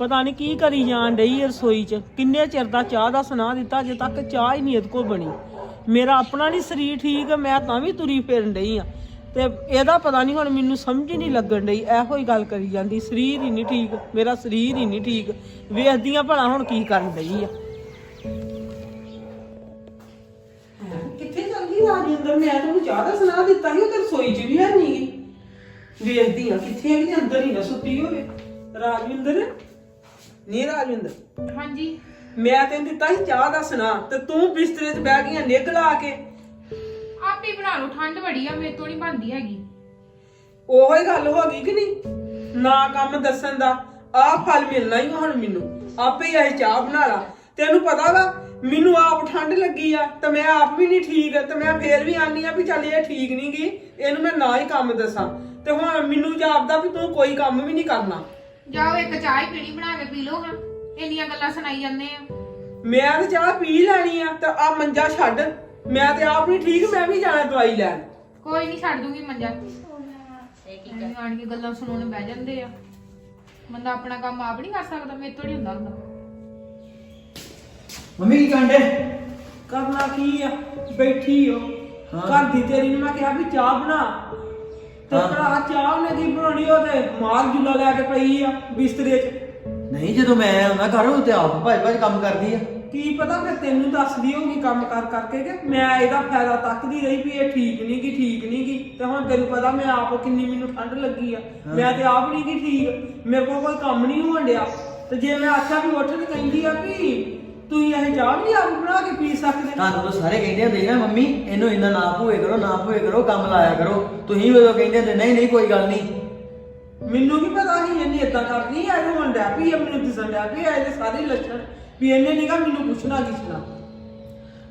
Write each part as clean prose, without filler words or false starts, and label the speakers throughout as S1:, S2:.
S1: ਪਤਾ ਨਹੀਂ ਕੀ ਕਰੀ ਜਾਣ ਡਈ ਰਸੋਈ 'ਚ। ਕਿੰਨੇ ਚਿਰ ਦਾ ਚਾਹ ਦਾ ਸੁਣਾ ਦਿੱਤਾ, ਅਜੇ ਤੱਕ ਚਾਹ ਹੀ ਨਹੀਂ ਇਹਦੇ ਕੋਲ ਬਣੀ। ਮੇਰਾ ਆਪਣਾ ਨਹੀਂ ਸਰੀਰ ਠੀਕ, ਮੈਂ ਤਾਂ ਵੀ ਤੁਰੀ ਫਿਰਨ ਡਈ ਆ ਤੇ ਇਹਦਾ ਪਤਾ ਨਹੀਂ ਹੁਣ ਮੈਨੂੰ ਸਮਝ ਹੀ ਨਹੀਂ ਲੱਗਣ ਡਈ। ਇਹੋ ਹੀ ਗੱਲ ਕਰੀ ਜਾਂਦੀ, ਸਰੀਰ ਹੀ ਨਹੀਂ ਠੀਕ, ਮੇਰਾ ਸਰੀਰ ਹੀ ਨਹੀਂ ਠੀਕ। ਵੇਖਦੀਆਂ ਭਲਾ ਹੁਣ ਕੀ ਕਰਨ ਡਈ ਆ। ਕਿੱਥੇ ਚੱਲਦੀ ਰਾਜਿੰਦਰ? ਮੈਂ ਤੈਨੂੰ ਚਾਹ ਦਾ ਸੁਣਾ ਦਿੱਤਾ ਸੀ, ਉਹ ਤੇ ਰਸੋਈ 'ਚ ਵੀ ਹੈ ਨਹੀਂ ਗੀ। ਵੇਖਦੀ ਆ ਕਿੱਥੇ ਇਹਦੇ ਅੰਦਰ ਹੀ ਨਾ ਸੁੱਤੀ ਹੋਵੇ। ਰਾਜਿੰਦਰ ਨੀ ਰਾਜਿੰਦਰ।
S2: ਹਾਂਜੀ
S1: ਮੈਂ ਤੈਨੂੰ ਦਿੱਤਾ ਸੀ ਚਾਹ ਦਾ ਸੁਣਾ ਤੇ ਤੂੰ ਬਿਸਤਰੇ 'ਚ ਬਹਿ ਗਈਆਂ ਨਿੱਘ ਲਾ ਕੇ।
S2: ਆਪੇ ਬਣਾ ਲਓ, ਠੰਡ ਬੜੀ ਆ, ਮੇਰੇ ਤੋਂ ਨਹੀਂ ਬਣਦੀ ਹੈਗੀ।
S1: ਉਹੋ ਹੀ ਗੱਲ ਹੋ ਗਈ ਕਿ ਨਹੀਂ? ਨਾ ਕੰਮ ਦੱਸਣ ਦਾ ਆਹ ਫਲ ਮਿਲਣਾ ਹੀ ਹੁਣ ਮੈਨੂੰ। ਆਪੇ ਹੀ ਇਹ ਚਾਹ ਬਣਾ ਲਾ। ਤੈਨੂੰ ਪਤਾ ਵਾ ਮੈਨੂੰ ਆਪ ਠੰਡ ਲੱਗੀ ਆ ਤੇ ਮੈਂ ਆਪ ਵੀ ਨਹੀਂ ਠੀਕ ਤੇ ਮੈਂ ਫੇਰ ਵੀ ਆਨੀ ਆ ਵੀ ਚੱਲ ਇਹ ਠੀਕ ਨਹੀਂ ਗਈ, ਇਹਨੂੰ ਮੈਂ ਨਾ ਹੀ ਕੰਮ ਦੱਸਾਂ। ਤੇ ਹੁਣ ਮੈਨੂੰ ਜਾਪਦਾ ਵੀ ਤੂੰ ਕੋਈ ਕੰਮ ਵੀ ਨਹੀਂ ਕਰਨਾ।
S2: ਜਾਓ ਇੱਕ ਚਾਹ ਹੀ ਪੀਣੀ, ਬਣਾ ਕੇ ਪੀ ਲਓ। ਹਾਂ ਇੰਨੀਆਂ ਗੱਲਾਂ ਸੁਣਾਈ ਜਾਂਦੇ ਆ।
S1: ਮੈਂ ਤੇ ਚਾਹ ਪੀ ਲੈਣੀ ਆ ਤੇ ਆ ਮੰਜਾ ਛੱਡ। ਮੈਂ ਤੇ ਆਪ ਨਹੀਂ ਠੀਕ, ਮੈਂ ਵੀ ਜਾਣਾ ਦਵਾਈ ਲੈਣ।
S2: ਕੋਈ ਨਹੀਂ, ਛੱਡ ਦੂੰਗੀ ਮੰਜਾ। ਆਣ ਕੇ ਗੱਲਾਂ ਸੁਣਾਉਣ ਬਹਿ ਜਾਂਦੇ ਆ। ਬੰਦਾ ਆਪਣਾ ਕੰਮ ਆਪ ਨਹੀਂ ਕਰ ਸਕਦਾ, ਮੇਰੇ ਤੋਂ ਨਹੀਂ ਹੁੰਦਾ ਹੁੰਦਾ।
S3: ਮੰਮੀ ਕੀ ਕਾਂਡੇ?
S1: ਕਰਨਾ ਕੀ ਆ, ਬੈਠੀ ਹੋ। ਘਰ ਦੀ ਤੇਰੀ ਨੂੰ ਮੈਂ ਕਿਹਾ ਵੀ ਚਾਹ ਬਣਾ ਤੇ ਭਰਾ ਚਾਹ ਉਹਨੇ ਕੀ ਬਣਾਉਣੀ? ਉਹ ਤੇ ਮਾਰ ਜੁਲਾ ਲੈ ਕੇ ਪਈ ਆ ਬਿਸਤਰੇ 'ਚ।
S3: ਨਹੀਂ ਜਦੋਂ ਮੈਂ ਆਉਣਾ ਘਰ ਉਹ ਤੇ ਆਪ ਭਾਜ ਕੰਮ ਕਰਦੀ ਆ।
S1: ਕੀ ਪਤਾ ਮੈਂ ਤੈਨੂੰ ਦੱਸਦੀ ਹੋਊਗੀ ਕੰਮ ਕਰ ਕਰਕੇ ਕਿ ਮੈਂ ਇਹਦਾ ਫਾਇਦਾ ਤੱਕਦੀ ਰਹੀ ਵੀ ਇਹ ਠੀਕ ਨਹੀਂ ਗੀ, ਠੀਕ ਨਹੀਂ ਗੀ। ਤੇ ਹੁਣ ਤੈਨੂੰ ਪਤਾ ਮੈਂ ਆਪ ਕਿੰਨੀ ਮੈਨੂੰ ਠੰਡ ਲੱਗੀ ਆ। ਮੈਂ ਤੇ ਆਪ ਨਹੀਂ ਗੀ ਠੀਕ, ਮੇਰੇ ਕੋਲ ਕੋਈ ਕੰਮ ਨਹੀਂ ਹੋਣ ਡਿਆ। ਤੇ ਜੇ ਮੈਂ ਆਖਿਆ ਵੀ ਉੱਠ ਕੇ ਕਹਿੰਦੀ ਆ ਵੀ ਤੁਸੀਂ ਇਹ ਚਾਹ ਨਹੀਂ ਆਪ ਬਣਾ ਕੇ ਪੀ ਸਕਦੇ?
S3: ਤੁਹਾਨੂੰ ਤਾਂ ਸਾਰੇ ਕਹਿੰਦੇ ਹੁੰਦੇ ਨਾ ਮੰਮੀ ਇਹਨੂੰ ਇੰਨਾ ਨਾ ਭੂਏ ਕਰੋ, ਨਾ ਭੂਏ ਕਰੋ, ਕੰਮ ਲਾਇਆ ਕਰੋ। ਤੁਸੀਂ ਉਦੋਂ ਕਹਿੰਦੇ ਹੁੰਦੇ ਨਹੀਂ ਨਹੀਂ ਕੋਈ ਗੱਲ ਨਹੀਂ।
S1: ਮੈਨੂੰ ਕੀ ਪਤਾ ਸੀ ਇਹਨੇ ਏਦਾਂ ਕਰਨੀ ਆ। ਇਹਨੂੰ ਹੁਣ ਡੈ ਪਈ ਆ, ਮੈਨੂੰ ਦਿਸਣ ਡਿਆ ਵੀ ਇਹਦੇ ਸਾਰੇ ਲੱਛਣ ਵੀ ਇਹਨੇ ਨੀਗਾ ਮੈਨੂੰ ਪੁੱਛਣਾ ਕਿਸਨਾ।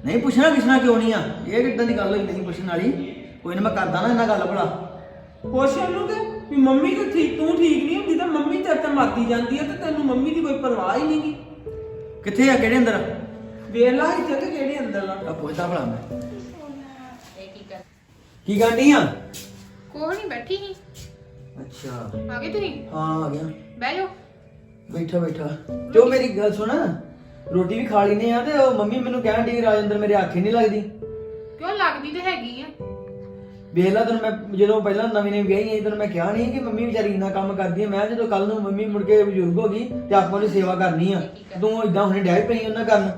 S3: ਨਹੀਂ ਪੁੱਛਣਾ ਕਿਸਨਾ ਕਿਉਂ ਨਹੀਂ ਆ? ਇਹ ਕਿੱਦਾਂ ਦੀ ਗੱਲ ਹੋਈ ਨਹੀਂ ਪੁੱਛਣ ਵਾਲੀ? ਕੋਈ ਨਾ ਮੈਂ ਕਰਦਾ ਨਾ ਇਹਨਾਂ ਗੱਲ ਭਲਾ।
S1: ਪੁੱਛ ਉਹਨੂੰ ਕਿ ਵੀ ਮੰਮੀ ਤੂੰ ਠੀਕ ਨਹੀਂ ਹੁੰਦੀ ਤਾਂ ਮੰਮੀ ਤੇਰੇ ਤੇ ਮਰਦੀ ਜਾਂਦੀ ਆ ਤੇ ਤੈਨੂੰ ਮੰਮੀ ਦੀ ਕੋਈ ਪਰਵਾਹ ਹੀ ਨਹੀਂਗੀ।
S3: ਕਿੱਥੇ ਆ? ਕਿਹੜੇ ਅੰਦਰ?
S1: ਵੇਖ ਲਾ ਇੱਥੇ ਕਿ ਕਿਹੜੇ ਅੰਦਰ ਲਾ।
S3: ਆ ਪੁੱਛਦਾ ਭਲਾ ਮੈਂ। ਕੀ ਕਰਨੀ ਆ?
S2: ਕੋਈ ਨਹੀਂ, ਬੈਠੀ ਸੀ।
S3: ਅੱਛਾ
S2: ਆ ਗਏ ਤੁਸੀਂ?
S3: ਹਾਂ ਆ ਗਿਆ।
S2: ਬਹਿ ਜਾਓ।
S3: ਬੈਠਾ ਬੈਠਾ। ਤੇ ਉਹ ਮੇਰੀ ਗੱਲ ਸੁਣ, ਰੋਟੀ ਵੀ ਖਾ ਲੈਨੇ ਆ ਤੇ ਉਹ ਮੰਮੀ ਮੈਨੂੰ ਕਹਿਣ ਦੀ ਰਾਜਿੰਦਰ ਮੇਰੇ ਆਖੇ ਨਹੀਂ ਲੱਗਦੀ।
S2: ਕਿਉਂ? ਲੱਗਦੀ ਤੇ ਹੈਗੀ ਆ।
S3: ਵੇਖ ਲਾ ਤੈਨੂੰ ਮੈਂ ਜਦੋਂ ਪਹਿਲਾਂ ਨਵੀਂ ਵਿਆਹੀ ਆਈ ਤੈਨੂੰ ਮੈਂ ਕਿਹਾ ਨਹੀਂ ਕਿ ਮੰਮੀ ਵਿਚਾਰੀ ਇੰਨਾ ਕੰਮ ਕਰਦੀ ਆ। ਮੈਂ ਜਦੋਂ ਕੱਲ ਨੂੰ ਮੰਮੀ ਮੁੜ ਕੇ ਬਜ਼ੁਰਗ ਹੋ ਗਈ ਤੇ ਆਪਾਂ ਉਹਦੀ ਸੇਵਾ ਕਰਨੀ ਆ, ਤੂੰ ਇਦਾਂ ਹੁਣੇ ਡੈਗ ਪਈ ਉਹਨਾਂ ਕਰਨ।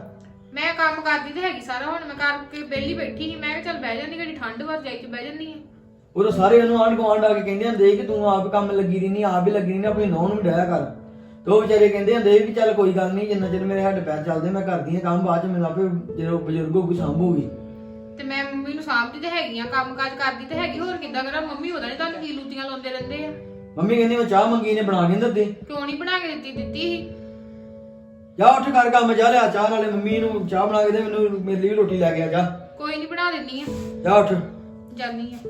S2: ਮੈਂ ਕੰਮ ਕਰਦੀ ਤੇ ਹੈਗੀ ਸਾਰਾ, ਹੁਣ ਮੈਂ ਕਰਕੇ ਵਿਹਲੀ ਬੈਠੀ ਸੀ। ਮੈਂ ਕਿਹਾ ਚੱਲ ਬਹਿ ਜਾਂਦੀ, ਘੜੀ ਠੰਡ ਵਰ ਜਾਈ ਚ ਬਹਿ ਜਾਂਦੀ ਆ।
S3: ਉਦੋਂ ਸਾਰੇ ਉਹਨੂੰ ਆਂਢ ਗੁਆਂਢ ਆ ਕੇ ਕਹਿੰਦੇ ਹੁੰਦੇ ਕਿ ਤੂੰ ਆਪ ਕੰਮ ਲੱਗੀ ਰਹਿੰਦੀ, ਆਪ ਹੀ ਲੱਗੀ ਰਹਿੰਦੀ, ਆਪਣੀ ਨੂੰਹ ਨੂੰ ਵੀ ਡਾਇਆ ਕਰ। ਤੇ ਉਹ ਵਿਚਾਰੇ ਕਹਿੰਦੇ ਹੁੰਦੇ ਵੀ ਚੱਲ ਕੋਈ ਗੱਲ ਨਹੀਂ, ਜਿੰਨਾ ਚਿਰ ਮੇਰੇ ਹੱਡ ਪੈਰ ਚੱਲਦੇ ਮੈਂ ਕਰਦੀ ਆ ਕੰਮ, ਬਾਅਦ ਚ ਮੈਨੂੰ ਆਪੇ ਜਦੋਂ ਬਜ਼ੁਰਗ ਹੋਊਗੀ ਸਾਂਭੂਗੀ।
S2: ਤੇ ਮੈਂ ਮੰਮੀ ਨੂੰ ਸਾਂਭਦੀ ਤੇ ਹੈਗੀ ਆ, ਕੰਮ ਕਾਜ ਕਰਦੀ ਤੇ ਹੈਗੀ। ਹੋਰ ਕਿੱਦਾਂ ਕਰਾਂ? ਮੰਮੀ ਉਹਦਾ ਨਹੀਂ ਤੁਹਾਨੂੰ ਕੀ ਲੂਤੀਆਂ ਲਾਉਂਦੇ ਰਹਿੰਦੇ ਆ।
S3: ਮੰਮੀ ਕਹਿੰਦੀ ਮੈਂ ਚਾਹ ਮੰਗੀ ਨੇ ਬਣਾ ਕੇ ਦਿੱਤੀ।
S2: ਕਿਉਂ ਨਹੀਂ ਬਣਾ ਕੇ ਦਿੱਤੀ ਸੀ।
S3: ਜਾ ਉੱਠ ਕਰ ਕੰਮ ਜਾ ਲਿਆ ਚਾਹ, ਨਾਲੇ ਮੰਮੀ ਨੂੰ ਚਾਹ ਬਣਾ ਕੇ ਦੇ, ਮੈਨੂੰ ਮੇਰੇ ਲਈ ਵੀ ਰੋਟੀ ਲੈ ਕੇ ਆ ਜਾ।
S2: ਕੋਈ ਨਹੀਂ ਬਣਾ ਦਿੰਦੀ ਆ।
S3: ਜਾ ਉੱਠ।
S2: ਜਾਨੀ ਆ,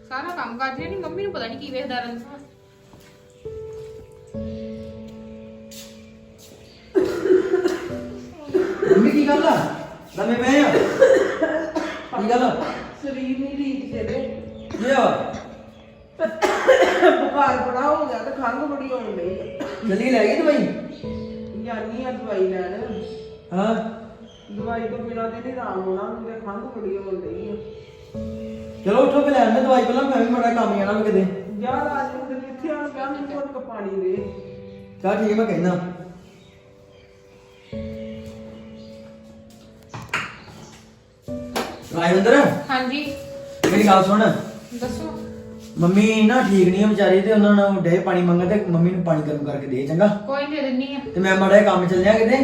S2: ਸਾਰਾ ਕੰਮ ਕਰਦੀ ਨਹੀਂ। ਮੰਮੀ ਨੂੰ ਪਤਾ ਨਹੀਂ ਕੀ ਵੇਖਦਾ ਰਹਿੰਦਾ।
S3: ਮੰਮੀ ਕੀ ਗੱਲ ਆ? ਲੰਮੇ ਪਏ ਆ? ਕੀ ਗੱਲ ਆ?
S1: ਸਰੀਰ ਨਹੀਂ ਠੀਕ ਤੇਰੇ।
S3: ਕੀ ਆ?
S1: ਬੁਖਾਰ ਬੜਾ ਹੋ ਗਿਆ ਤੇ ਖੰਘ ਬੜੀ ਹੋਣ ਡਈ।
S3: ਜਲਦੀ ਲੈ ਗਈ ਦਵਾਈ?
S1: ਜਾਨੀ ਆ ਦਵਾਈ ਲੈਣ।
S3: ਹਾਂ
S1: ਦਵਾਈ ਤੋਂ ਬਿਨਾਂ ਤੇ ਨਹੀਂ ਆਰਾਮ ਹੋਣਾ, ਮੈਨੂੰ ਖੰਘ ਬੜੀ ਹੋਣ ਡਈ ਆ।
S3: ਚਲੋ ਉੱਠੋ ਪਹਿਲਾਂ ਮੈਂ ਦਵਾਈ ਪਹਿਲਾਂ, ਮੈਂ ਵੀ ਮਾੜਾ ਕੰਮ ਜਾਣਾ ਕਿਤੇ।
S1: ਜਾ ਰਾਜਿੰਦਰ ਕਿੱਥੇ ਆ ਗਿਆ? ਮੈਨੂੰ ਘੁੱਟ ਪਾਣੀ ਦੇ।
S3: ਚੱਲ ਠੀਕ ਹੈ ਮੈਂ ਕਹਿਣਾ। ਰਾਜਿੰਦਰ
S2: ਹਾਂਜੀ
S3: ਮੇਰੀ ਗੱਲ ਸੁਣ।
S2: ਦੱਸੋ।
S3: ਮੰਮੀ ਨਾ ਠੀਕ ਨਹੀਂ ਆ ਵਿਚਾਰੀ, ਤੇ ਉਹਨਾਂ ਨੂੰ ਡੇ ਪਾਣੀ ਮੰਗਣ ਤੇ ਮੰਮੀ ਨੂੰ ਪਾਣੀ ਗਰਮ ਕਰਕੇ ਦੇ ਚੰਗਾ।
S2: ਕੋਈ ਦੇ ਦਿੰਨੀ ਆ।
S3: ਤੇ ਮੈਂ ਮਾੜਾ ਜਿਹਾ ਕੰਮ ਚੱਲਿਆ ਕਿਤੇ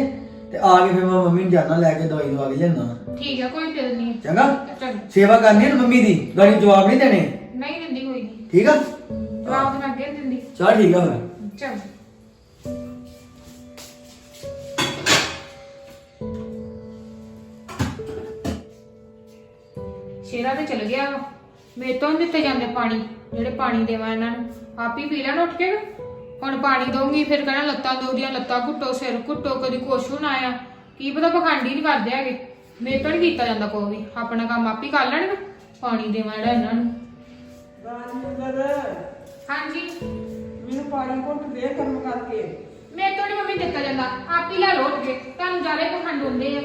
S3: ਤੇ ਆ ਕੇ ਫਿਰ ਮੈਂ ਮੰਮੀ ਨੂੰ ਜਾਣਾ ਲੈ ਕੇ ਦਵਾਈ ਦਵਾ ਕੇ ਲਿਆਉਣਾ।
S2: ਠੀਕ ਆ, ਕੋਈ ਦੇ ਦਿੰਨੀ ਆ।
S3: ਚੰਗਾ
S2: ਚੰਗਾ।
S3: ਸੇਵਾ ਕਰਨੀ ਹੈ ਨਾ ਮੰਮੀ ਦੀ, ਗਾੜੀ ਜਵਾਬ ਨਹੀਂ ਦੇਣੇ।
S2: ਨਹੀਂ ਦਿੰਦੀ ਕੋਈ ਨਹੀਂ।
S3: ਠੀਕ ਆ?
S2: ਜਵਾਬ ਤੇ ਮੈਂ ਅੱਗੇ ਨੀ ਦਿੰਦੀ।
S3: ਚਲ ਠੀਕ ਆ ਫਿਰ।
S2: ਚੰਗਾ। ਸ਼ੇਰਾ ਤੇ ਚਲ ਗਿਆ ਵਾ। ਮੇਰੇ ਤੋਂ ਨੀ ਦਿੱਤੇ ਜਾਂਦੇ ਪਾਣੀ, ਜਿਹੜੇ ਪਾਣੀ ਦੇਵਾਂ ਇਹਨਾਂ ਨੂੰ। ਆਪ ਹੀ ਪੀ ਲੈਣ ਉੱਠ ਕੇ। ਹੁਣ ਪਾਣੀ ਦਊਂਗੀ ਫਿਰ ਕਹਿਣਾ ਲੱਤਾਂ ਦੋਦੀਆਂ, ਲੱਤਾਂ ਘੁੱਟੋ, ਸਿਰ ਘੁੱਟੋ, ਕਦੀ ਕੁਛ ਹੁਣ ਆਇਆ। ਕੀ ਪਤਾ ਪਖੰਡੀ ਨਹੀਂ ਕਰਦੇ ਹੈਗੇ। ਮੇਰੇ ਤੋਂ ਨੀ ਕੀਤਾ ਜਾਂਦਾ ਕੋਈ ਵੀ। ਆਪਣਾ ਕੰਮ ਆਪ ਹੀ ਕਰ ਲੈਣਗੇ। ਪਾਣੀ ਦੇਵਾਂ ਜਿਹੜਾ ਇਹਨਾਂ ਨੂੰ।
S1: ਰਾਜਿੰਦਰ
S2: ਹਾਂਜੀ
S1: ਮੈਨੂੰ ਪਾਣੀ ਘੁੱਟ ਦੇ ਗਰਮ ਕਰਕੇ।
S2: ਮੇਰੇ ਤੋਂ ਨਹੀਂ ਦਿੱਤਾ ਜਾਂਦਾ, ਆਪ ਹੀ ਲੈ ਲਓ ਉੱਠ ਕੇ। ਤੁਹਾਨੂੰ ਜ਼ਿਆਦਾ ਪਖੰਡ ਹੁੰਦੇ ਆ,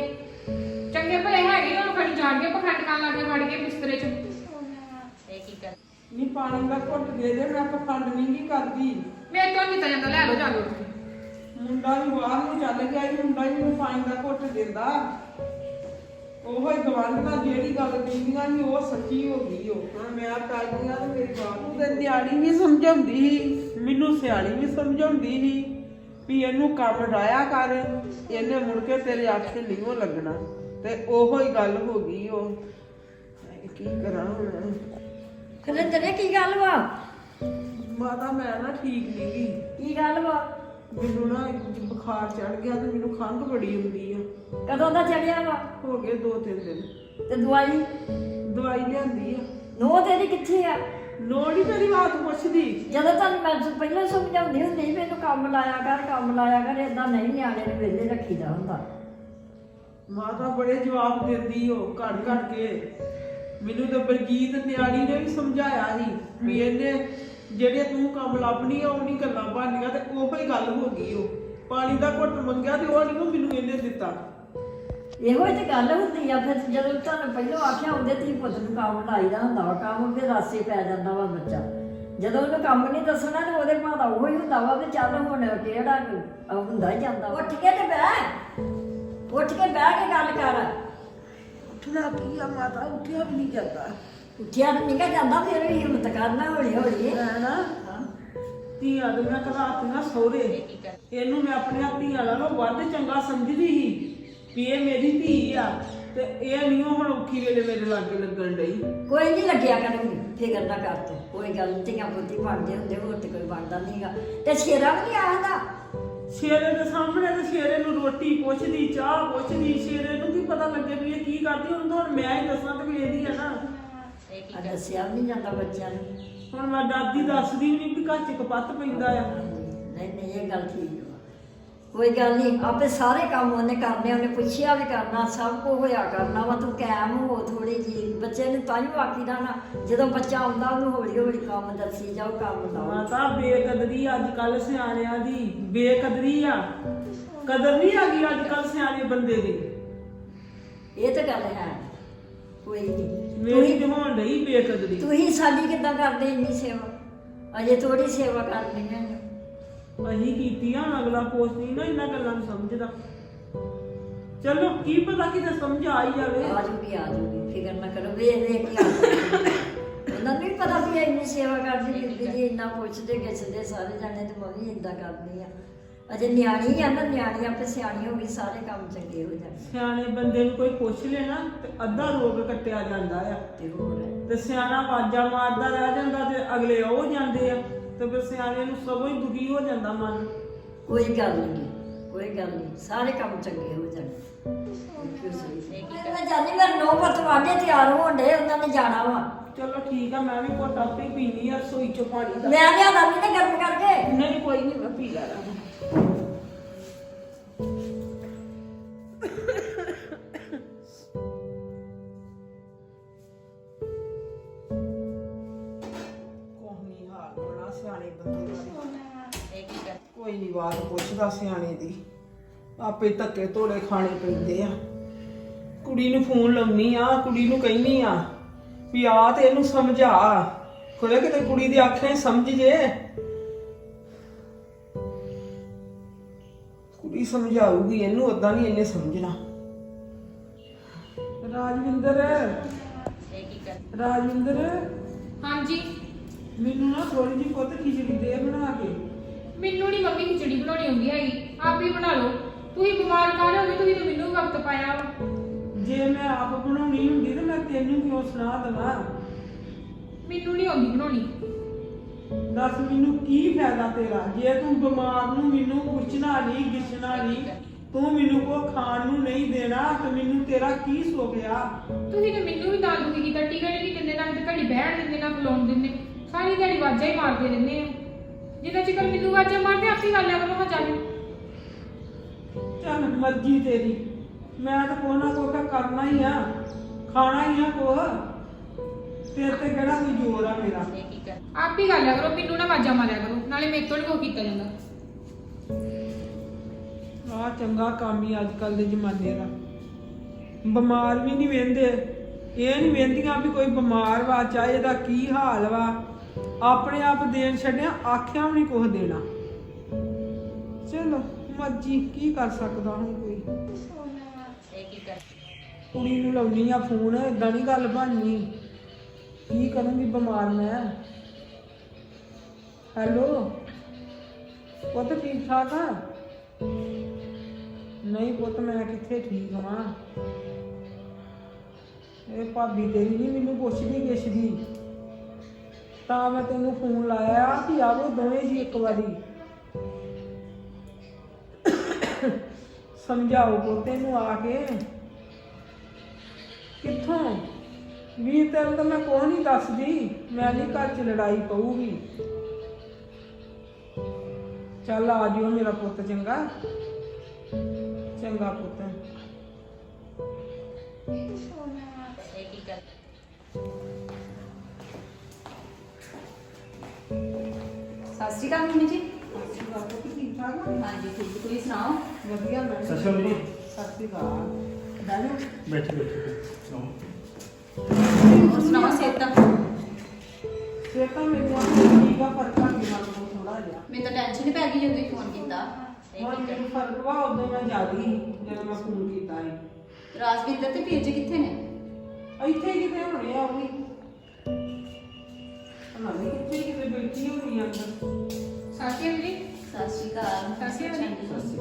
S2: ਚੰਗੇ ਭਲੇ ਹੈਗੇ ਹੁਣ ਫੜੀ ਜਾਣ ਕੇ ਪਖੰਡ ਕਰਨ ਲੱਗੇ ਵੜ ਕੇ ਬਿਸਤਰੇ 'ਚ। ਇਹ ਕੀ ਕਰ
S1: ਨਹੀਂ ਪਾਣੀ ਦਾ ਘੁੱਟ ਦੇ ਦੇ, ਮੈਂ ਪਖੰਡ ਨਹੀਂ ਕੀ ਕਰਦੀ।
S2: ਮੇਰੇ ਤੋਂ ਨੀ ਦਿੱਤਾ ਜਾਂਦਾ, ਲੈ ਲਓ ਜਾ ਕੇ ਉੱਠ ਕੇ।
S1: ਮੁੰਡਾ ਵੀ ਬਾਹਰ ਨੂੰ ਚੱਲ ਗਿਆ ਸੀ, ਮੁੰਡਾ ਹੀ ਮੈਨੂੰ ਪਾਣੀ ਦਾ ਘੁੱਟ ਦਿੰਦਾ। ਉਹੋ ਹੀ ਗਵਾਂਢਣਾ ਜਿਹੜੀ ਗੱਲ ਕਹਿੰਦੀਆਂ ਸੀ ਉਹ ਸੱਚੀ ਹੋ ਗਈ। ਉਹ ਹੁਣ ਮੈਂ ਕਰਦੀਆਂ ਤੇ ਮੇਰੀ ਬਾਤ ਨੂੰ ਤੇ ਨਿਆਣੀ ਵੀ ਸਮਝਾਉਂਦੀ ਸੀ, ਮੈਨੂੰ ਸਿਆਣੀ ਵੀ ਸਮਝਾਉਂਦੀ ਸੀ ਵੀ ਇਹਨੂੰ ਕੰਮ ਡਾਇਆ ਕਰ, ਇਹਨੇ ਮੁੜ ਕੇ ਤੇਰੇ ਆਖੇ ਨਹੀਂ ਉਹ ਲੱਗਣਾ। ਤੇ ਉਹੋ ਹੀ ਗੱਲ ਹੋ ਗਈ। ਉਹ ਕੀ ਕਰਾਂ ਹੁਣ।
S4: ਖਰਿੰਦਰੇ ਕੀ ਗੱਲ ਵਾ?
S1: ਮਾਤਾ ਮੈਂ ਨਾ ਠੀਕ ਨਹੀਂ ਗਈ,
S4: ਕੀ ਗੱਲ ਵਾ?
S1: ਮੈਨੂੰ ਨਾ ਬੁਖਾਰ ਚੜ ਗਿਆ ਤੇ ਮੈਨੂੰ ਖੰਘ ਬੜੀ ਹੁੰਦੀ ਆ।
S4: ਕਦੋਂ ਦਾ ਚੜਿਆ ਵਾ?
S1: ਹੋ ਗਏ 2-3 ਦਿਨ।
S4: ਤੇ ਦਵਾਈ
S1: ਦਵਾਈ ਲਿਆਂਦੀ ਆ।
S4: ਨੋ ਤੇਰੀ ਕਿੱਥੇ ਆ?
S1: ਲੋੜ ਹੀ ਮੇਰੀ ਬਾਤ ਪੁੱਛਦੀ।
S4: ਜਦੋਂ ਤੁਹਾਨੂੰ ਮੈਂ ਪਹਿਲਾਂ ਸਮਝਾਉਂਦੀ ਹੁੰਦੀ ਸੀ ਮੈਨੂੰ ਕੰਮ ਲਾਇਆ ਕਰ, ਕੰਮ ਲਾਇਆ ਕਰ, ਏਦਾਂ ਨਹੀਂ ਨਿਆਣੇ ਨੂੰ ਵਿਹਲੇ ਰੱਖੀਦਾ ਹੁੰਦਾ।
S1: ਮਾਤਾ ਬੜੇ ਜਵਾਬ ਦਿੰਦੀ ਉਹ ਘੜ ਘੜ ਕੇ। ਮੈਨੂੰ ਤਾਂ ਬਲਜੀਤ ਨਿਆਣੀ ਨੇ ਵੀ ਸਮਝਾਇਆ ਸੀ ਵੀ ਇਹਨੇ ਜਿਹੜੇ ਤੂੰ ਕੰਮ ਲੱਭਣੀ ਆ ਉਹ ਨਹੀਂ ਗੱਲਾਂ ਬਣਨੀਆਂ। ਤੇ ਉਹੋ ਹੀ ਗੱਲ ਹੋ ਗਈ। ਉਹ ਪਾਣੀ ਦਾ ਘੁੱਟ ਮੰਗਿਆ ਤੇ ਉਹ ਨਹੀਂ ਮੈਨੂੰ ਇਹਨੇ ਦਿੱਤਾ।
S4: ਇਹੋ ਜਿਹੀ ਗੱਲ ਹੁੰਦੀ ਆ। ਫਿਰ ਜਦੋਂ ਤੁਹਾਨੂੰ ਪਹਿਲਾਂ ਆਖਿਆ ਹੁੰਦੇ ਧੀ ਪੁੱਤ ਨੂੰ ਕੰਮ ਲਾਈਦਾ ਹੁੰਦਾ ਵਾ, ਕੰਮ ਫਿਰ ਰਾਸੇ ਪੈ ਜਾਂਦਾ ਵਾ ਬੱਚਾ। ਜਦੋਂ ਉਹਨੂੰ ਕੰਮ ਨਹੀਂ ਦੱਸਣਾ ਤੇ ਉਹਦੇ ਭਾਅ ਦਾ ਉਹੋ ਹੀ ਹੁੰਦਾ ਵਾ ਵੀ ਚੱਲ ਹੁਣ ਕਿਹੜਾ ਹੁੰਦਾ ਹੀ ਜਾਂਦਾ। ਉੱਠ ਕੇ ਤੇ ਬਹਿ, ਉੱਠ ਕੇ ਬਹਿ ਕੇ ਗੱਲ ਕਰ।
S1: ਉੱਠਣਾ ਕੀ ਆ ਮਾਤਾ, ਉੱਠਿਆ ਵੀ ਨਹੀਂ ਜਾਂਦਾ।
S4: ਉੱਠਿਆ ਤਾਂ ਨਿਕਲ ਜਾਂਦਾ, ਫਿਰ ਵੀ ਹਿੰਮਤ ਕਰਨਾ ਹੌਲੀ ਹੌਲੀ।
S1: ਮੈਂ ਨਾ ਧੀਆਂ ਦੇ ਮੈਂ ਘਲਾਤੀਆਂ ਸਹੁਰੇ। ਇਹਨੂੰ ਮੈਂ ਆਪਣੀਆਂ ਧੀਆਂ ਨਾਲੋਂ ਵੱਧ ਚੰਗਾ ਸਮਝਦੀ ਸੀ ਵੀ ਇਹ ਮੇਰੀ ਧੀ ਆ। ਤੇ ਇਹ ਨਹੀਂ ਹੁਣ ਔਖੀ ਵੇਲੇ ਮੇਰੇ ਲਾਗੇ ਲੱਗਣ ਡਈ।
S4: ਕੋਈ ਨਹੀਂ ਲੱਗਿਆ ਕਰੂੰਗੀ, ਫਿਕਰ ਨਾ ਕਰ ਤੂੰ। ਕੋਈ ਗੱਲ ਨੀ, ਧੀਆਂ ਪੁੱਤੀ ਬਣਦੇ ਹੁੰਦੇ, ਹੋਰ ਤੇ ਕੋਈ ਬਣਦਾ ਨਹੀਂਗਾ। ਤੇ ਸ਼ੇਰਾ ਵੀ ਨਹੀਂ ਆਉਂਦਾ
S1: ਸ਼ੇਰੇ ਦੇ ਸਾਹਮਣੇ ਤੇ ਸ਼ੇਰੇ ਨੂੰ ਰੋਟੀ ਪੁੱਛਦੀ, ਚਾਹ ਪੁੱਛਦੀ। ਸ਼ੇਰੇ ਨੂੰ ਕੀ ਪਤਾ ਲੱਗੇ ਵੀ ਇਹ ਕੀ ਕਰਦੀ। ਹੁਣ ਤਾਂ ਹੁਣ ਮੈਂ ਹੀ ਦੱਸਾਂ ਤੇ ਵੀ ਇਹਦੀ ਆ ਨਾ।
S4: ਦੱਸਿਆ ਵੀ ਨਹੀਂ ਜਾਂਦਾ ਬੱਚਿਆਂ ਨੂੰ।
S1: ਹੁਣ ਮੈਂ ਦਾਦੀ ਦੱਸਦੀ ਵੀ ਨਹੀਂ ਵੀ ਘਰ ਚ ਕਪੱਤ ਪੈਂਦਾ ਆ।
S4: ਨਹੀਂ ਨਹੀਂ, ਇਹ ਗੱਲ ਠੀਕ ਵਾ। ਕੋਈ ਗੱਲ ਨਹੀਂ, ਆਪੇ ਸਾਰੇ ਕੰਮ ਉਹਨੇ ਕਰਨੇ, ਉਹਨੇ ਪੁੱਛਿਆ ਵੀ ਕਰਨਾ, ਸਭ ਕੁਝ ਹੋਇਆ ਕਰਨਾ ਵਾ। ਤੂੰ ਕਾਇਮ ਹੋ ਥੋੜੀ ਜੀ। ਬੱਚੇ ਨੂੰ ਤਾਂ ਹੀ ਆਖੀਦਾ ਨਾ, ਜਦੋਂ ਬੱਚਾ ਆਉਂਦਾ ਉਹਨੂੰ ਹੌਲੀ ਹੌਲੀ ਕੰਮ ਦੱਸੀ ਜਾਓ, ਕੰਮ ਲਾਓ।
S1: ਮਾਤਾ ਬੇਕਦਰੀ ਅੱਜ ਕੱਲ ਸਿਆਣਿਆਂ ਦੀ, ਬੇਕਦਰੀ ਆ। ਕਦਰ ਨਹੀਂ ਆ ਗਈ ਅੱਜ ਕੱਲ ਸਿਆਣੇ ਬੰਦੇ ਦੀ।
S4: ਇਹ ਤਾਂ ਗੱਲ ਹੈ। ਕੋਈ ਨਹੀਂ,
S1: ਮੇਰੀ ਜਮਾਨ ਡਈ ਬੇਕਦਰੀ।
S4: ਤੁਸੀਂ ਸਾਡੀ ਕਿੱਦਾਂ ਕਰਦੇ ਇੰਨੀ ਸੇਵਾ? ਅਜੇ ਥੋੜੀ ਸੇਵਾ ਕਰਨੀ ਹੈ।
S1: ਅਸੀਂ ਕੀਤੀ ਆ, ਹੁਣ ਅਗਲਾ ਪੋਸਟ ਨਹੀਂ ਨਾ ਇਹਨਾਂ ਗੱਲਾਂ ਨੂੰ ਸਮਝਦਾ। ਚਲੋ ਕੀ ਪਤਾ ਕਿਤੇ ਸਮਝ ਆ ਹੀ ਜਾਵੇ।
S4: ਆ ਜੂਗੀ, ਆ ਜੂਗੀ, ਫਿਕਰ ਨਾ ਕਰੋ। ਵੇਖ ਵੇਖ ਕੇ ਆ ਜੂਗੀ। ਉਹਨਾਂ ਨੂੰ ਵੀ ਪਤਾ ਵੀ ਇਹ ਇੰਨੀ ਸੇਵਾ ਕਰਦੀ ਬੀਬੀ ਜੀ, ਇੰਨਾ ਪੁੱਛਦੇ ਗਿੱਛਦੇ ਸਾਰੇ ਜਾਣੇ, ਤੇ ਮੈਂ ਵੀ ਏਦਾਂ ਕਰਦੀ ਆ। ਅਜੇ ਨਿਆਣੀ ਆ ਨਾ, ਨਿਆਣੀ ਆਪੇ ਸਿਆਣੀ ਹੋ ਗਈ, ਸਾਰੇ ਕੰਮ ਚੰਗੇ ਹੋ ਜਾਣੇ।
S1: ਸਿਆਣੇ ਬੰਦੇ ਨੂੰ ਕੋਈ ਪੁੱਛ ਲੈਣਾ ਤੇ ਅੱਧਾ ਰੋਗ ਕੱਟਿਆ ਜਾਂਦਾ ਆ।
S4: ਤੇ ਹੋਰ
S1: ਤੇ ਸਿਆਣਾ ਵਾਜਾ ਮਾਰਦਾ ਰਹਿ ਜਾਂਦਾ ਤੇ ਅਗਲੇ ਉਹ ਜਾਂਦੇ ਆ। ਤੇ ਫਿਰ ਸਿਆਣੇ ਨੂੰ ਸਗੋਂ ਹੀ ਦੁਖੀ ਹੋ ਜਾਂਦਾ ਮਨ।
S4: ਕੋਈ ਗੱਲ ਨਹੀਂ, ਕੋਈ ਗੱਲ ਨਹੀਂ, ਸਾਰੇ ਕੰਮ ਚੰਗੇ ਹੋ ਜਾਣੇ। ਮੈਂ ਜਾਣੀ ਮੈਂ 9 ਵਜੇ ਵਾਢੇ ਤਿਆਰ ਹੋਣ ਡੇ, ਉਹਨਾਂ ਨੇ ਜਾਣਾ ਵਾ।
S1: ਚਲੋ ਠੀਕ ਆ, ਮੈਂ ਵੀ ਘੁੱਟ ਆਪੇ ਪੀਣੀ ਆ ਰਸੋਈ ਚੋਂ ਪਾਣੀ ਦਾ।
S4: ਮੈਂ ਲਿਆਦਾ ਵੀ ਨਾ ਗਰਮ ਕਰਕੇ।
S1: ਨਹੀਂ ਕੋਈ ਨਹੀਂ, ਮੈਂ ਪੀ ਲੈਣਾ। ਕੋਹਨੀ ਹਾਲ ਬਣਾ ਸਿਆਣੇ ਬੰਦੇ ਦਾ। ਕੋਈ ਨਹੀਂ ਬਾਤ ਪੁੱਛਦਾ ਸਿਆਣੇ ਦੀ, ਆਪੇ ਧੱਕੇ ਧੋਲੇ ਖਾਣੇ ਪੈਂਦੇ ਆ। ਕੁੜੀ ਨੂੰ ਫੋਨ ਲਾਉਣੀ ਆ, ਕੁੜੀ ਨੂੰ ਕਹਿਨੀ ਆ ਵੀ ਆ ਤੇ ਇਹਨੂੰ ਸਮਝਾ। ਖੋਲੇ ਕਿਤੇ ਕੁੜੀ ਦੀ ਆਖੇ ਸਮਝ ਜੇ। ਕੁੜੀ ਸਮਝਾਊਗੀ ਇਹਨੂੰ, ਓਦਾਂ ਨਹੀਂ ਇਹਨੇ ਸਮਝਣਾ। ਰਾਜਵਿੰਦਰ, ਰਾਜਵਿੰਦਰ,
S2: ਹਾਂਜੀ
S1: ਮੈਨੂੰ ਨਾ ਥੋੜੀ ਜਿਹੀ ਪੁੱਤ ਖਿਚੜੀ ਦੇ ਬਣਾ ਕੇ।
S2: ਮੈਨੂੰ ਨਹੀਂ ਮੰਮੀ ਖਿਚੜੀ ਬਣਾਉਣੀ ਆਉਂਦੀ ਹੈਗੀ, ਆਪ ਹੀ ਬਣਾ ਲਓ। ਤੁਸੀਂ ਬਿਮਾਰ ਕਰ ਹੋਗੇ, ਤੁਸੀਂ ਤਾਂ ਮੈਨੂੰ ਵਕਤ ਪਾਇਆ ਵਾ।
S1: ਜੇ ਮੈਂ ਆਪ ਬਣਾਉਣੀ ਹੁੰਦੀ ਤੇ ਮੈਂ ਤੈਨੂੰ ਕਿਉਂ ਸੁਣਾ ਦੇਵਾਂ?
S2: ਮੈਨੂੰ ਨਹੀਂ ਆਉਂਦੀ ਬਣਾਉਣੀ।
S1: ਦੱਸ ਮੈਨੂੰ ਕੀ ਫਾਇਦਾ ਤੇਰਾ ਜੇ ਤੂੰ ਬਿਮਾਰ ਨੂੰ ਮੈਨੂੰ ਪੁੱਛਣਾ ਨਹੀਂ, ਗਿੱਛਣਾ ਨਹੀਂ, ਤੂੰ ਮੈਨੂੰ ਕੋ ਖਾਣ ਨੂੰ ਨਹੀਂ ਦੇਣਾ ਤੇ ਮੈਨੂੰ ਤੇਰਾ ਕੀ ਸੋ ਗਿਆ?
S2: ਤੁਸੀਂ ਤੇ ਮੈਨੂੰ ਵੀ ਤਾਂ ਦੁਖੀ ਕੀਤਾ। ਟੀਕਾ ਨਹੀਂ ਦਿੰਦੇ, ਨਾ ਤੇ ਘੜੀ ਬਹਿਣ ਦਿੰਦੇ, ਨਾ ਬੁਲਾਉਣ ਦਿੰਦੇ। ਸਾਰੀ ਦਿਹਾੜੀ ਵਾਜਾਂ ਹੀ ਮਾਰਦੇ ਰਹਿੰਦੇ ਆ। ਜਿੰਨਾ ਚਿਰ ਮੈਨੂੰ ਵਾਜਾਂ ਮਾਰਦੇ, ਆਪੀ ਗੱਲ ਆ ਕਰੋ ਹਾਂ ਚੱਲ।
S1: ਚੱਲ ਮਰਜ਼ੀ ਤੇਰੀ, ਮੈਂ ਤਾਂ ਕੋਈ ਨਾ ਕੋਈ ਕਰਨਾ ਹੀ ਆ, ਖਾਣਾ ਹੀ ਆ ਕੋ। ਤੇਰੇ ਤੇ ਕਿਹੜਾ ਕੋਈ ਜ਼ੋਰ ਆ ਮੇਰਾ?
S2: ਆਪ ਹੀ ਗੱਲ ਆ ਕਰੋ, ਮੈਨੂੰ ਨਾ ਵਾਜਾਂ ਮਾਰਿਆ ਕਰੋ, ਨਾਲੇ ਮੇਰੇ ਤੋਂ ਨਹੀਂ ਕੋਈ ਕੀਤਾ ਜਾਂਦਾ।
S1: ਚੰਗਾ ਕੰਮ ਹੀ ਅੱਜ ਕੱਲ ਦੇ ਜ਼ਮਾਨੇ ਦਾ। ਬਿਮਾਰ ਵੀ ਨਹੀਂ ਵੇਂਦੇ, ਇਹ ਨਹੀਂ ਵੇਂਦੀਆਂ ਵੀ ਕੋਈ ਬਿਮਾਰ ਵਾ ਚਾਹੇ ਇਹਦਾ ਕੀ ਹਾਲ ਵਾ। ਆਪਣੇ ਆਪ ਦੇਣ ਛੱਡਿਆ, ਆਖਿਆ ਵੀ ਨਹੀਂ ਕੁਝ ਦੇਣਾ। ਚਲੋ ਮਰਜੀ, ਕੀ ਕਰ ਸਕਦਾ ਹੁਣ ਕੋਈ। ਕੁੜੀ ਨੂੰ ਲਾਉਣੀ ਆ ਫੋਨ, ਏਦਾਂ ਨਹੀਂ ਗੱਲ ਬਣਨੀ। ਕੀ ਕਰੂੰਗੀ ਬਿਮਾਰ ਮੈਂ। ਹੈਲੋ ਪੁੱਤ, ਠੀਕ ਠਾਕ ਆ? ਨਹੀਂ ਪੁੱਤ, ਮੈਂ ਕਿੱਥੇ ਠੀਕ ਹਾਂ। ਇਹ ਭਾਬੀ ਤੇਰੀ ਨਹੀਂ ਮੈਨੂੰ ਪੁੱਛਦੀ ਗਿੱਛਦੀ, ਤਾਂ ਮੈਂ ਤੈਨੂੰ ਫੋਨ ਲਾਇਆ ਕਿ ਆਵੋ ਦੋਵੇਂ ਜੀ ਇੱਕ ਵਾਰੀ। ਸਮਝਾਓ ਪੋਤੇ ਨੂੰ ਆ ਕੇ। ਕਿੱਥੋਂ ਵੀਰ, ਤੈਨੂੰ ਤਾਂ ਮੈਂ ਕੁਛ ਨਹੀਂ ਦੱਸਦੀ, ਮੈਂ ਨਹੀਂ ਘਰ 'ਚ ਲੜਾਈ ਪਊਗੀ। ਚੱਲ ਆ ਜਿਓ ਮੇਰਾ ਪੁੱਤ, ਚੰਗਾ ਚੰਗਾ ਪੁੱਤ।
S5: ਸਤਿ ਸ਼੍ਰੀ ਅਕਾਲ ਮੰਮੀ ਜੀ।
S1: ਠੀਕ ਠਾਕ ਆ?
S5: ਹਾਂਜੀ ਠੀਕ, ਤੁਸੀਂ ਸੁਣਾਓ?
S1: ਵਧੀਆ ਮੈਂ।
S3: ਸਤਿ ਸ਼੍ਰੀ ਅਕਾਲ ਜੀ।
S1: ਸਤਿ ਸ਼੍ਰੀ ਅਕਾਲ। ਬੈਠੋ।
S3: ਬੈਠੇ
S5: ਹੋਰ ਸੁਣਾਓ ਸਿਹਤ ਦਾ?
S1: ਫਿਰ ਤਾਂ ਮੈਨੂੰ ਆਪਣੀ ਠੀਕ ਆ, ਫਰਕ ਆ ਗਿਆ ਥੋੜਾ ਜਿਹਾ।
S5: ਮੈਨੂੰ ਤਾਂ ਟੈਨਸ਼ਨ ਹੀ ਪੈ ਗਈ ਜਦੋਂ ਤੁਸੀਂ ਫੋਨ ਕੀਤਾ।
S1: ਹੁਣ ਮੈਨੂੰ ਫਰਕ ਵਾ, ਉਦੋਂ ਮੈਂ ਜਾਗੀ ਜਦੋਂ ਮੈਂ ਫੋਨ ਕੀਤਾ ਸੀ।
S5: ਰਾਜਵਿੰਦਰ ਤੇ ਵੀਰ ਜੀ ਕਿੱਥੇ ਨੇ?
S1: ਇੱਥੇ ਕਿਤੇ ਹੋਣੇ ਆ ਉਹ ਵੀ। ਉਹਨਾਂ ਨੇ ਕਿੱਥੇ ਕਿਤੇ ਬੈਠੀ ਹੋਣੀ ਆ ਅੰਦਰ।
S2: ਸਾਥੀ ਵੀਰੇ,
S5: ਸਤਿ ਸ਼੍ਰੀ ਅਕਾਲ।
S2: ਸਤਿ ਸ਼੍ਰੀ ਅਕਾਲ।
S5: ਹਾਂਜੀ।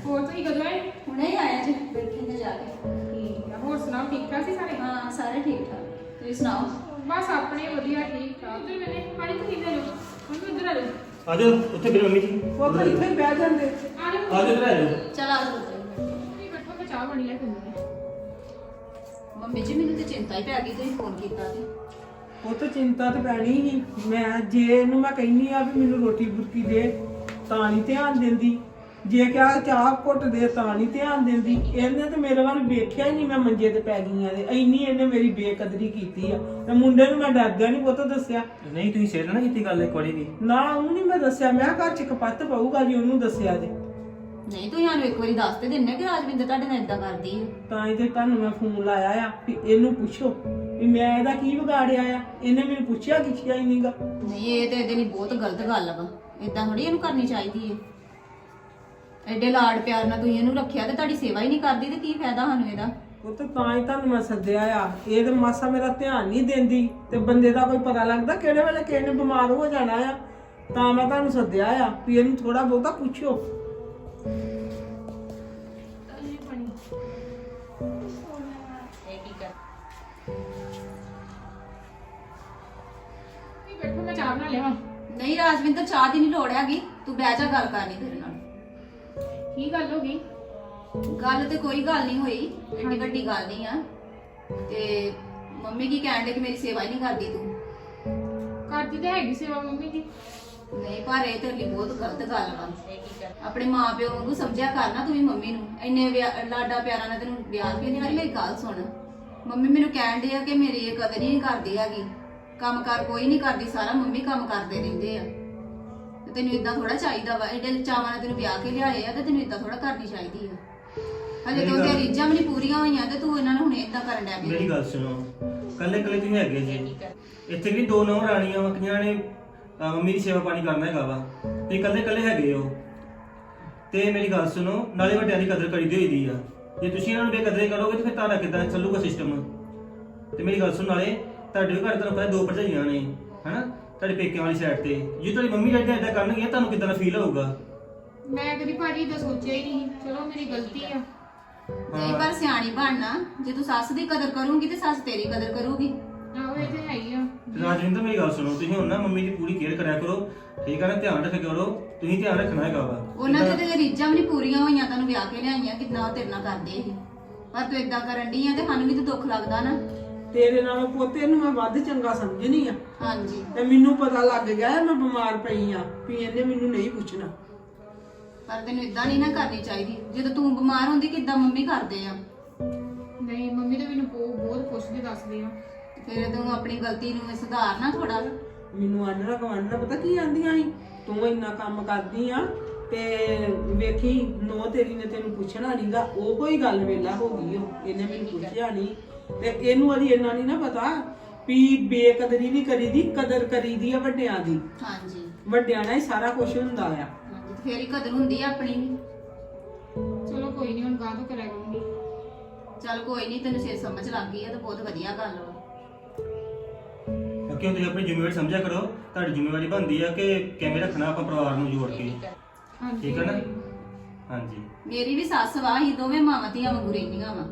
S2: ਹੋਰ ਤੁਸੀਂ ਕਦੋਂ ਆਏ?
S5: ਹੁਣੇ ਹੀ ਆਏ ਜੀ, ਬੈਠੇ ਨੇ ਜਾ ਕੇ।
S2: ਠੀਕ ਆ, ਹੋਰ ਸੁਣਾਓ, ਠੀਕ ਠਾਕ ਸੀ ਸਾਰੇ?
S5: ਹਾਂ ਸਾਰੇ ਠੀਕ ਠਾਕ, ਤੁਸੀਂ ਸੁਣਾਓ?
S2: ਬਸ ਆਪਣੇ ਵਧੀਆ, ਠੀਕ ਠਾਕ। ਉਧਰ ਮੈਨੇ ਪਾਣੀ ਤੁਸੀਂ ਲੈ ਲਓ, ਹੁਣ ਇੱਧਰ ਆ ਜਾਓ।
S3: ਆ ਜਾਓ ਉੱਥੇ ਮੇਰੇ ਮੰਮੀ ਜੀ।
S1: ਉਹ ਤਾਂ ਇੱਥੇ ਹੀ ਬਹਿ ਜਾਂਦੇ।
S2: ਆ ਜਾਓ,
S3: ਆ ਜਾਓ ਇੱਧਰ ਆ ਜਾਓ।
S5: ਚਲ ਆ ਜਾਓ ਤੁਸੀਂ।
S2: ਤੁਸੀਂ ਬੈਠੋ, ਮੈਂ ਚਾਹ ਪਾਣੀ ਲੈ ਕੇ ਆਉਂਦੀ ਹਾਂ।
S5: ਮੰਮੀ ਜੀ ਮੈਨੂੰ ਤੇ ਚਿੰਤਾ ਹੀ ਪੈ ਗਈ ਤੁਸੀਂ ਫੋਨ ਕੀਤਾ ਤੇ।
S1: ਉਹ ਤਾਂ ਚਿੰਤਾ ਤੇ ਪੈਣੀ ਹੀ। ਮੈਂ ਜੇ ਇਹਨੂੰ ਮੈਂ ਕਹਿੰਨੀ ਆ ਵੀ ਮੈਨੂੰ ਰੋਟੀ ਬੁਰਕੀ ਦੇ, ਤਾਂ ਨਹੀਂ ਧਿਆਨ ਦਿੰਦੀ। ਜੇ ਕਿਹਾ ਚਾਹ ਘੁੱਟ ਦੇ, ਤਾਂ ਨਹੀਂ ਧਿਆਨ ਦਿੰਦੀ। ਇਹਨੇ ਤੇ ਮੇਰੇ ਵੱਲ ਵੇਖਿਆ ਹੀ ਨਹੀਂ, ਮੈਂ ਮੰਜੇ ਤੇ ਪੈ ਗਈ ਆ ਤੇ ਇੰਨੀ ਇਹਨੇ ਮੇਰੀ ਬੇਕਦਰੀ ਕੀਤੀ ਆ। ਤੇ ਮੁੰਡੇ ਨੂੰ ਮੈਂ ਡਰਦਿਆ ਨਹੀਂ ਪੁੱਤ ਦੱਸਿਆ।
S3: ਨਹੀਂ ਤੁਸੀਂ ਸ਼ੇਅਰ ਨਾ ਕੀਤੀ ਗੱਲ ਇੱਕ ਵਾਰੀ ਵੀ।
S1: ਨਾ ਉਹਨੂੰ ਨਹੀਂ ਮੈਂ ਦੱਸਿਆ, ਮੈਂ ਘਰ ਚ ਕਪੱਤ ਪਊਗਾ ਜੀ ਉਹਨੂੰ ਦੱਸਿਆ ਜੇ।
S5: ਨਹੀਂ ਤੁਸੀਂ ਸਾਨੂੰ ਇੱਕ ਵਾਰੀ ਦੱਸ ਤੇ ਦਿੰਨੇ ਕਿ ਰਾਜਵਿੰਦਰ ਤੁਹਾਡੇ ਨਾਲ ਇਦਾਂ ਕਰਦੀ ਹੈ।
S1: ਤਾਂ ਇਹ ਤੇ ਤੁਹਾਨੂੰ ਮੈਂ ਫੋਨ ਲਾਇਆ ਆ ਵੀ ਇਹਨੂੰ ਪੁੱਛੋ ਵੀ ਮੈਂ ਇਹਦਾ ਕੀ ਵਿਗਾੜਿਆ ਆ। ਇਹਨੇ ਮੈਨੂੰ ਪੁੱਛਿਆ ਕਿਛਿਆ ਹੀ ਨਹੀਂਗਾ।
S5: ਨਹੀਂ ਇਹ ਤੇ ਇਹਦੇ ਲਈ ਬਹੁਤ ਗਲਤ ਗੱਲ ਵਾ, ਇਦਾਂ ਥੋੜੀ ਇਹਨੂੰ ਕਰਨੀ ਚਾਹੀਦੀ ਹੈ। ਐਡੇ ਲਾਡ ਪਿਆਰ ਨਾਲ ਤੁਸੀਂ ਇਹਨੂੰ ਰੱਖਿਆ ਤੇ ਤੁਹਾਡੀ ਸੇਵਾ ਹੀ ਨਹੀਂ ਕਰਦੀ ਤੇ ਕੀ ਫਾਇਦਾ ਸਾਨੂੰ ਇਹਦਾ।
S1: ਉਹ ਤਾਂ ਹੀ ਤੁਹਾਨੂੰ ਮੈਂ ਸੱਦਿਆ ਆ। ਇਹ ਤੇ ਮਾਸਾ ਮੇਰਾ ਧਿਆਨ ਨਹੀਂ ਦਿੰਦੀ ਤੇ ਬੰਦੇ ਦਾ ਕੋਈ ਪਤਾ ਲੱਗਦਾ ਕਿਹੜੇ ਵੇਲੇ ਕਿਸੇ ਨੇ ਬਿਮਾਰ ਹੋ ਜਾਣਾ ਆ। ਤਾਂ ਮੈਂ ਤੁਹਾਨੂੰ ਸੱਦਿਆ ਆ ਵੀ ਇਹਨੂੰ ਥੋੜਾ ਬਹੁਤਾ ਪੁੱਛੋ।
S2: ਤੁਸੀਂ ਬੈਠੋ, ਮੈਂ ਚਾਹ ਬਣਾ ਲਿਆਵਾਂ।
S5: ਨਹੀਂ ਰਾਜਵਿੰਦਰ, ਚਾਹ ਦੀ ਨਹੀਂ ਲੋੜ ਹੈਗੀ, ਤੂੰ ਬਹਿ ਜਾ, ਗੱਲ ਕਰਨੀ ਤੇਰੇ ਨਾਲ।
S2: ਕੀ ਗੱਲ ਹੋ ਗਈ?
S5: ਗੱਲ ਤੇ ਕੋਈ ਗੱਲ ਨਹੀਂ ਹੋਈ, ਐਡੀ ਵੱਡੀ ਗੱਲ ਨਹੀਂ ਆ। ਤੇ ਮੰਮੀ ਕੀ ਕਹਿਣ ਦੇ ਕਿ ਮੇਰੀ ਸੇਵਾ ਹੀ ਨਹੀਂ ਕਰਦੀ ਤੂੰ।
S2: ਕਰਦੀ ਤਾਂ ਹੈਗੀ ਸੇਵਾ ਮੰਮੀ ਦੀ।
S5: ਨਹੀਂ ਪਰ ਇਹ ਤੇਰੇ ਲਈ ਬਹੁਤ ਗਲਤ ਗੱਲ ਵਾ। ਆਪਣੇ ਮਾਪਿਓ ਵਾਂਗੂ ਸਮਝਿਆ ਕਰ ਨਾ ਤੂੰ ਵੀ ਮੰਮੀ ਨੂੰ। ਇੰਨੇ ਲਾਡਾ ਪਿਆਰਾਂ ਨਾਲ ਤੈਨੂੰ ਵਿਆਹ ਕੇ ਨਹੀਂ। ਮੇਰੀ ਗੱਲ ਸੁਣ, ਮੰਮੀ ਮੈਨੂੰ ਕਹਿਣ ਦੇ ਆ ਕਿ ਮੇਰੀ ਇਹ ਕਦਰ ਹੀ ਨਹੀਂ ਕਰਦੀ ਹੈਗੀ। ਕੰਮ ਕਾਰ ਕੋਈ ਨਹੀਂ ਕਰਦੀ, ਸਾਰਾ ਮੰਮੀ ਕੰਮ ਕਰਦੇ ਰਹਿੰਦੇ ਆ। ਤੇ ਤੈਨੂੰ ਇਦਾਂ ਥੋੜਾ ਚਾਹੀਦਾ ਵਾ। ਐਡੇ ਚਾਵਾਂ ਨਾਲ ਤੈਨੂੰ ਵਿਆਹ ਕੇ ਲਿਆਏ ਆ ਤੇ ਤੈਨੂੰ ਇਦਾਂ ਥੋੜਾ ਕਰਨੀ ਚਾਹੀਦੀ ਆ। ਹਲੇ ਤਾਂ ਉਹਦੀਆਂ ਰੀਝਾਂ ਵੀ ਨਹੀਂ ਪੂਰੀਆਂ ਹੋਈਆਂ ਤੇ ਤੂੰ ਇਹਨਾਂ ਨੂੰ ਹੁਣ ਇਦਾਂ ਕਰਨ ਡਿਆ
S3: ਮੇਰੀ
S5: ਪਈ।
S3: ਗੱਲ ਸੁਣੋ, ਕੱਲੇ ਕੱਲੇ ਤੁਸੀਂ ਹੈਗੇ ਜੀ। ਇੱਥੇ ਵੀ ਦੋ ਨੌ ਰਾਣੀਆਂ ਵਕੀਆਂ ਨੇ ਮੰਮੀ ਦੀ ਸੇਵਾ ਪਾਣੀ ਕਰਨਾ ਹੈਗਾ ਵਾ। ਤੇ ਕੱਲੇ ਕੱਲੇ ਹੈਗੇ ਹੋ। ਤੇ ਮੇਰੀ ਗੱਲ ਸੁਣੋ, ਨਾਲੇ ਵੱਡਿਆਂ ਦੀ ਕਦਰ ਕਰੀਦੀ ਹੋਈ ਦੀ ਆ। ਜੇ ਤੁਸੀਂ ਇਹਨਾਂ ਨੂੰ ਬੇਕਦਰੀ ਕਰੋਗੇ ਤੇ ਫਿਰ ਤੁਹਾਡਾ ਕਿੱਦਾਂ ਚੱਲੂਗਾ ਸਿਸਟਮ। ਤੇ ਮੇਰੀ ਗੱਲ ਸੁਣ, ਨਾਲੇ ਤੁਹਾਡੇ ਵੀ ਘਰ ਤੁਹਾਨੂੰ ਪਤਾ ਦੋ ਭਰਜਾਈਆਂ ਨੇ ਹਨਾ, ਤੁਹਾਡੇ ਪੇਕਿਆਂ ਵਾਲੀ ਸਾਈਡ ਤੇ। ਜੇ ਤੁਹਾਡੀ ਮੰਮੀ ਡੈਡੀ ਏਦਾਂ ਕਰਨਗੇ ਤੁਹਾਨੂੰ ਕਿੱਦਾਂ ਦਾ ਫੀਲ ਹੋਊਗਾ?
S2: ਮੈਂ ਕਦੀ ਭਾਜੀ ਦਾ ਸੋਚਿਆ ਹੀ ਨਹੀਂ। ਚਲੋ ਮੇਰੀ ਗਲਤੀ ਆ।
S5: ਨਹੀਂ ਪਰ ਸਿਆਣੀ ਬਣਨਾ, ਜੇ ਤੂੰ ਸੱਸ ਦੀ ਕਦਰ ਕਰੂੰਗੀ ਤੇ ਸੱਸ ਤੇਰੀ ਕਦਰ ਕਰੂਗੀ।
S2: ਆਹੋ ਇਹ ਤੇ ਹੈ ਹੀ ਆ।
S3: ਤੇ ਰਾਜਵਿੰਦਰ ਮੇਰੀ ਗੱਲ ਸੁਣੋ, ਤੁਸੀਂ ਹੁਣ ਨਾ ਮੰਮੀ ਦੀ ਪੂਰੀ ਕੇਅਰ ਕਰਿਆ ਕਰੋ, ਠੀਕ ਆ ਨਾ? ਧਿਆਨ ਰੱਖਿਆ ਕਰੋ, ਤੁਸੀਂ ਧਿਆਨ ਰੱਖਣਾ ਹੈਗਾ ਵਾ।
S5: ਉਹਨਾਂ ਦੇ ਤੇ ਰੀਝਾਂ ਵੀ ਨਹੀਂ ਪੂਰੀਆਂ ਹੋਈਆਂ, ਤੈਨੂੰ ਵਿਆਹ ਕੇ ਲਿਆਈਆਂ, ਕਿੰਨਾ ਉਹ ਤੇਰੇ ਨਾਲ ਕਰਦੇ ਸੀ। ਪਰ ਤੂੰ ਇਦਾਂ ਕਰਨ ਡਈ ਆ ਤੇ ਸਾਨੂੰ ਵੀ ਤੇ ਦੁੱਖ ਲੱਗਦਾ ਨਾ।
S1: ਤੇਰੇ ਨਾਲੋਂ ਪੋਤੇ ਨੂੰ ਮੈਂ ਵੱਧ ਚੰਗਾ ਸਮਝਣੀ ਆ।
S5: ਹਾਂਜੀ
S1: ਤੇ ਮੈਨੂੰ ਪਤਾ ਲੱਗ ਗਿਆ ਮੈਂ ਬਿਮਾਰ ਪਈ ਆ ਵੀ ਇਹਨੇ ਮੈਨੂੰ ਨਹੀਂ ਪੁੱਛਣਾ।
S5: ਪਰ ਤੈਨੂੰ ਇਦਾਂ ਨਹੀਂ ਨਾ ਕਰਨੀ ਚਾਹੀਦੀ। ਜਦੋਂ ਤੂੰ ਬਿਮਾਰ ਹੁੰਦੀ ਕਿੱਦਾਂ ਮੰਮੀ ਕਰਦੇ ਆ।
S2: ਨਹੀਂ ਮੰਮੀ ਤਾਂ ਮੈਨੂੰ ਬਹੁਤ ਪੁੱਛਦੇ ਦੱਸਦੇ ਆ।
S5: ਫਿਰ ਤੂੰ ਆਪਣੀ ਗਲਤੀ ਨੂੰ ਸੁਧਾਰਨਾ ਥੋੜਾ।
S1: ਮੈਨੂੰ ਆਂਢਣਾ ਗਵਾਂਢਣਾ ਪਤਾ ਕੀ ਆਂਦੀਆਂ ਸੀ, ਤੂੰ ਇੰਨਾ ਕੰਮ ਕਰਦੀ ਆ ਤੇ ਵੇਖੀ ਨੋ ਤੇਰੀ ਨੇ ਤੈਨੂੰ ਪੁੱਛਣਾ ਨਹੀਂਗਾ, ਉਹ ਕੋਈ ਗੱਲ ਵੇਲਾ ਹੋ ਗਈ ਉਹ, ਇਹਨੇ ਮੈਨੂੰ ਪੁੱਛਿਆ ਨਹੀਂ ਤੇ ਇਹਨੂੰ ਅਜੇ ਇੰਨਾ ਨਹੀਂ ਨਾ ਪਤਾ ਵੀ ਬੇਕਦਰੀ ਨਹੀਂ ਕਰੀਦੀ, ਕਦਰ ਕਰੀਦੀ ਆ ਵੱਡਿਆਂ ਦੀ।
S5: ਹਾਂਜੀ
S1: ਵੱਡਿਆਂ ਨਾਲ ਹੀ ਸਾਰਾ ਕੁਝ ਹੁੰਦਾ ਆ।
S5: ਹਾਂਜੀ ਤੇ ਫੇਰ ਹੀ ਕਦਰ ਹੁੰਦੀ ਆ ਆਪਣੀ ਵੀ।
S2: ਚਲੋ ਕੋਈ ਨਹੀਂ, ਹੁਣ ਗਾਹ ਤੋਂ ਕਰਿਆ ਕਰੂੰਗੀ।
S5: ਚੱਲ ਕੋਈ ਨਹੀਂ, ਤੈਨੂੰ ਸੇ ਸਮਝ ਲੱਗ ਗਈ ਆ ਤਾਂ ਬਹੁਤ ਵਧੀਆ ਗੱਲ ਵਾ।
S6: ਕਿਉਂਕਿ ਤੁਸੀਂ ਆਪਣੀ ਜ਼ਿੰਮੇਵਾਰੀ ਸਮਝਿਆ ਕਰੋ, ਤੁਹਾਡੀ ਜ਼ਿੰਮੇਵਾਰੀ ਬਣਦੀ ਆ ਕਿ ਕਿਵੇਂ ਰੱਖਣਾ ਆਪਾਂ ਪਰਿਵਾਰ ਨੂੰ ਜੋੜ ਕੇ।
S2: ਹਾਂਜੀ
S6: ਠੀਕ ਹੈ ਨਾ? ਹਾਂਜੀ
S5: ਮੇਰੀ ਵੀ ਸੱਸ ਵਾ, ਅਸੀਂ ਦੋਵੇਂ ਮਾਵਾਂ ਧੀਆਂ ਵਾਂਗੂ ਰਹਿੰਦੀਆਂ ਵਾ।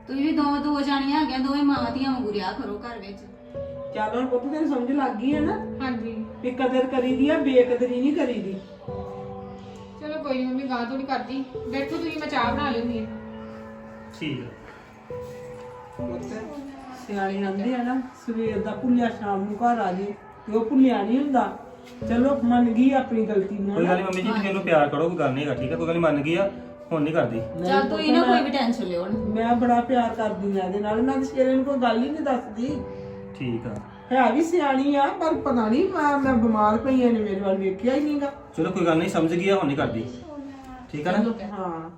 S5: ਤੁਸੀਂ ਵੀ ਦੋ ਜਾਣੀਆਂ ਹੈਗੀਆਂ, ਦੋਵੇਂ ਮਾਵਾਂ ਧੀਆਂ ਵਾਂਗੂ ਰਿਹਾ ਕਰੋ ਘਰ ਵਿੱਚ।
S1: ਚੱਲ ਹੁਣ ਪੁੱਤ ਤੈਨੂੰ ਸਮਝ ਲੱਗ ਗਈ ਹੈ ਨਾ
S2: ਹਾਂਜੀ
S1: ਵੀ ਕਦਰ ਕਰੀਦੀ ਆ, ਬੇਕਦਰੀ ਨਹੀਂ ਕਰੀਦੀ।
S2: ਚਲੋ ਕੋਈ ਨਹੀਂ ਮੰਮੀ, ਗਾਹ ਤੋਂ ਨਹੀਂ ਕਰਦੀ। ਬੈਠੋ ਤੁਸੀਂ, ਮੈਂ ਚਾਹ ਬਣਾ ਲੈਂਦੀ ਹਾਂ।
S6: ਠੀਕ ਆ।
S1: ਪੁੱਤ ਸਿਆਣੇ ਆਂਦੇ ਆ ਨਾ, ਸਵੇਰ ਦਾ ਭੁੱਲਿਆ ਸ਼ਾਮ ਨੂੰ ਘਰ ਆ ਜੇ, ਤੇ ਉਹ ਭੁੱਲਿਆ ਨਹੀਂ ਹੁੰਦਾ। ਚਲੋ ਮੰਨ ਗਈ ਆਪਣੀ ਗਲਤੀ ਨੂੰ
S6: ਕੋਈ ਗੱਲ
S1: ਨਾ।
S6: ਨਹੀਂ ਮੰਮੀ ਜੀ, ਤੁਸੀਂ ਉਹਨੂੰ ਪਿਆਰ ਕਰੋ, ਕੋਈ ਗੱਲ ਨਹੀਂ ਹੈਗਾ। ਠੀਕ ਹੈ, ਕੋਈ ਗੱਲ ਨਹੀਂ, ਮੰਨ ਗਈ ਆ, ਹੁਣ ਨਹੀਂ ਕਰਦੀ।
S5: ਚੱਲ ਤੂੰ ਨਾ ਕੋਈ ਵੀ ਟੈਨਸ਼ਨ ਲਿਓ ਨਾ।
S1: ਮੈਂ ਬੜਾ ਪਿਆਰ ਕਰਦੀ ਆ ਇਹਦੇ ਨਾਲ, ਮੈਂ ਤਾਂ ਸ਼ੇਰੇ ਨੂੰ ਕੋਈ ਗੱਲ ਹੀ ਨਹੀਂ ਦੱਸਦੀ।
S6: ਠੀਕ ਆ,
S1: ਹੈ ਵੀ ਸਿਆਣੀ ਆ, ਪਰ ਪਤਾ ਨਹੀਂ ਮੈਂ ਬਿਮਾਰ ਪਈ ਨੇ ਮੇਰੇ ਵੱਲ ਵੇਖਿਆ ਹੀ ਨਹੀਂਗਾ।
S6: ਚਲੋ ਕੋਈ ਗੱਲ ਨਹੀਂ, ਸਮਝ ਗਈ ਆ, ਹੁਣ ਨਹੀਂ ਕਰਦੀ। ਠੀਕ ਆ ਨਾ?
S1: ਹਾਂ